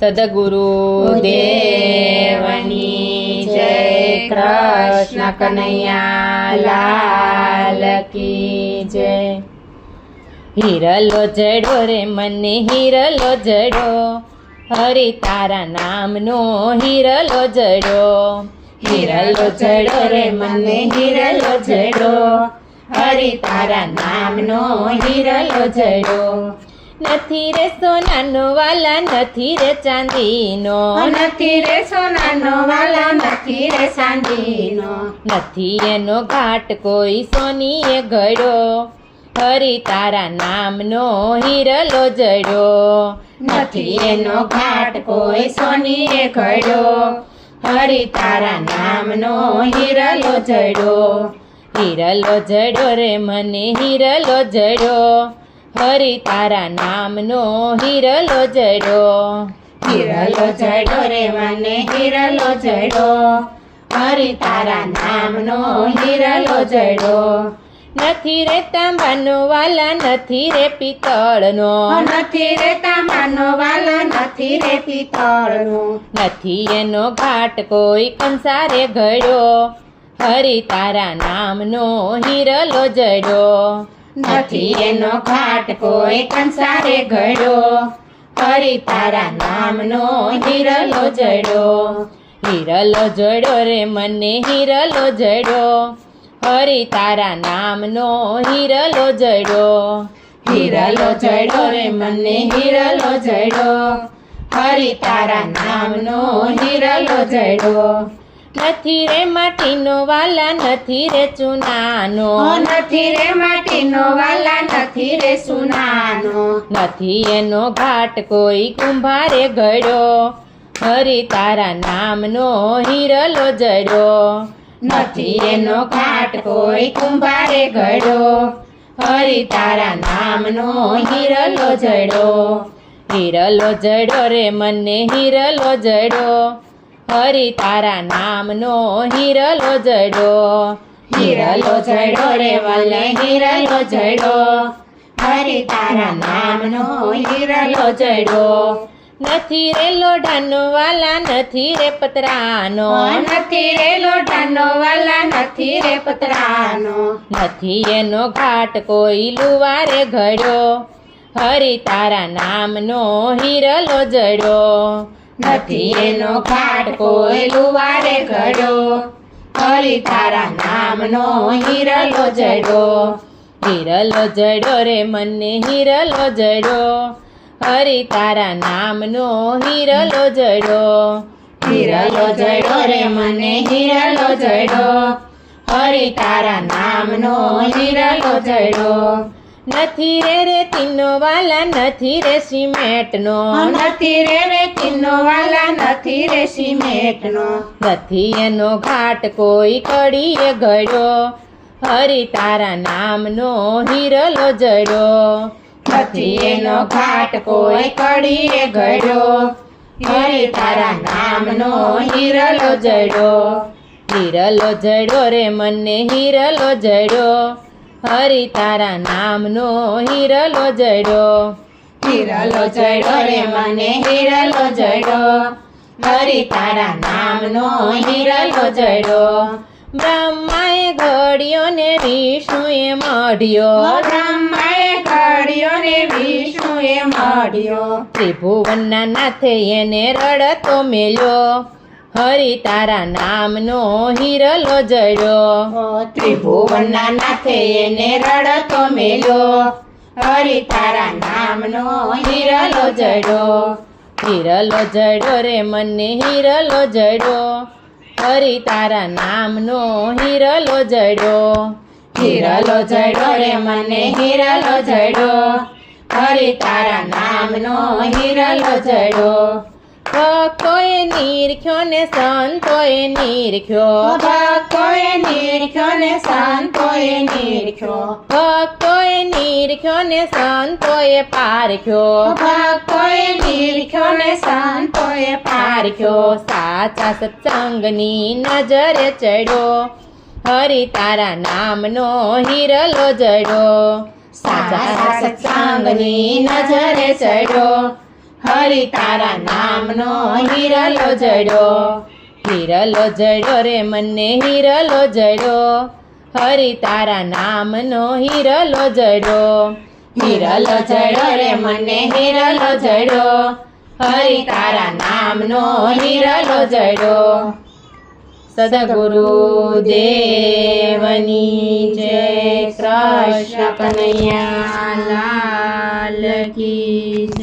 સદગુરુ દેવની જય. કૃષ્ણ કનૈયા લાલ કી જય. હિરલો જડો રે મને હિરલો જડો, હરિ તારા નામનો હિરલો જડો. હિરલો જડો રે મને હિરલો જડો, હરિ તારા નામનો હિરલો જડો. નથી રે સોનાનો વાલા નથી રે ચાંદીનો, નથી રે સોનાનો વાલા નથી રે ચાંદીનો. નથી એનો ઘાટ કોઈ સોનીએ ઘડો, હરિ તારા નામનો હિરલો જડો. નથી એનો ઘાટ કોઈ સોનીએ ઘડ્યો, હરિ તારા નામનો હિરલો જડો. હિરલો જડો રે મને હિરલો જડો, હરિ તારા નામનો હિરલો જડો. હિરલો જડો રે મને હિરલો જડો, હરિ તારા નામનો હિરલો જડો. નથી રે તાંબાનો વાલા નથી રે પિત્તળનો, નથી રે તાંબાનો વાલા નથી રે પિત્તળનો. નથી એનો ઘાટ કોઈ કંસારે ઘડ્યો, હરિ તારા નામનો હિરલો જડો. નથી એનો ઘાટ કોઈ કંસારે ઘડ્યો, હરિ તારા નામનો હિરલો જડો. હિરલો જડો રે મને હિરલો જડો, હરિ તારા નામનો હિરલો જડો. હિરલો જડો રે મને હિરલો જડો, હરિ તારા નામનો હિરલો જડો. નથી રે માટીનો વાલા નથી રે ચૂનાનો, નથી રે માટીનો વાલા નથી રે સુનાનો. નથી એનો ઘાટ કોઈ કુંભારે ઘડ્યો, હરિ તારા નામનો હિરલો જડો. નથી એનો ઘાટ કોઈ કુંભારે ઘડ્યો, હરિ તારા નામનો હિરલો જડો. હિરલો જડો રે મને હિરલો જડો, હરિ તારા નામનો હિરલો જડો. હિરલો જડો રે મને હિરલો જડો, હરિ તારા નામનો હિરલો જડો. નથી રે લોઢાનો વાલા નથી રે પતરાનો, નથી રે લોઢાનો વાલા નથી રે પતરાનો. નથી એનો ઘાટ કોઈ લુવારે ઘડ્યો, હરિ તારા નામનો હિરલો જડો. નથી એનો ઘાટ કોઈ લુવારે ઘડ્યો, હરિ તારા નામનો હિરલો જડો. હિરલો જડો રે મને હિરલો જડો, હરિ તારા નામનો હિરલો જડો. હિરલો જડો રે મને હિરલો જડો, હરિ તારા નામનો હિરલો જડો. નથી રે રેતીનો વાલા નથી રે સિમેન્ટનો, નથી રે રેતીનો વાલા નથી રે સિમેન્ટનો. નથી એનો ઘાટ કોઈ કડીએ ઘડ્યો, હરિ તારા નામનો હિરલો જડો. નથી એનો ઘાટ કોઈ કડીએ ઘડ્યો, હરિ તારા નામનો હિરલો જડો. હિરલો જડો રે મને હિરલો જડો, હરિ તારા નામનો હિરલો જડો. હિરલો જડો રે મને હિરલો જડો, હરિ તારા નામનો હિરલો જડો. બ્રહ્માએ ઘડ્યો ને વિષ્ણુએ મઢ્યો, બ્રહ્માએ ઘડ્યો ને વિષ્ણુએ મઢ્યો. ત્રિભુવનના નાથે એને રડતો મેલ્યો, હરિ તારા નામનો હિરલો જડો. ત્રિભુવનના નાથે એને રડતો મેલ્યો, હરિ તારા નામનો હિરલો જડો. હિરલો જડો રે મને હિરલો જડો, હરિ તારા નામનો હિરલો જડો. હિરલો જડો રે મને હિરલો જડો, હરિ તારા નામનો હિરલો જડો. ભક્તોએ નિરખ્યો ને સંતોએ નિરખ્યો, ભક્તોએ નિરખ્યો ને સંતોએ નિરખ્યો. ભક્તોએ નિરખ્યો ને સંતોએ પારખ્યો, ભક્તોએ નિરખ્યો ને સંતોએ પારખ્યો. સાચા સત્સંગની નજરે ચડ્યો, હરિ તારા નામનો હિરલો જડો. સાચા સત્સંગની નજરે ચડ્યો, હરિ તારા નામનો હિરલો જડ્યો, હિરલો જડ્યો રે મને હિરલો જડ્યો, હરિ તારા નામનો હિરલો જડ્યો, હિરલો જડ્યો રે મને હિરલો જડ્યો, હરિ તારા નામનો હિરલો જડ્યો. સદગુરુ દેવની જય. કૃષ્ણ કનૈયા લાલ કી જય.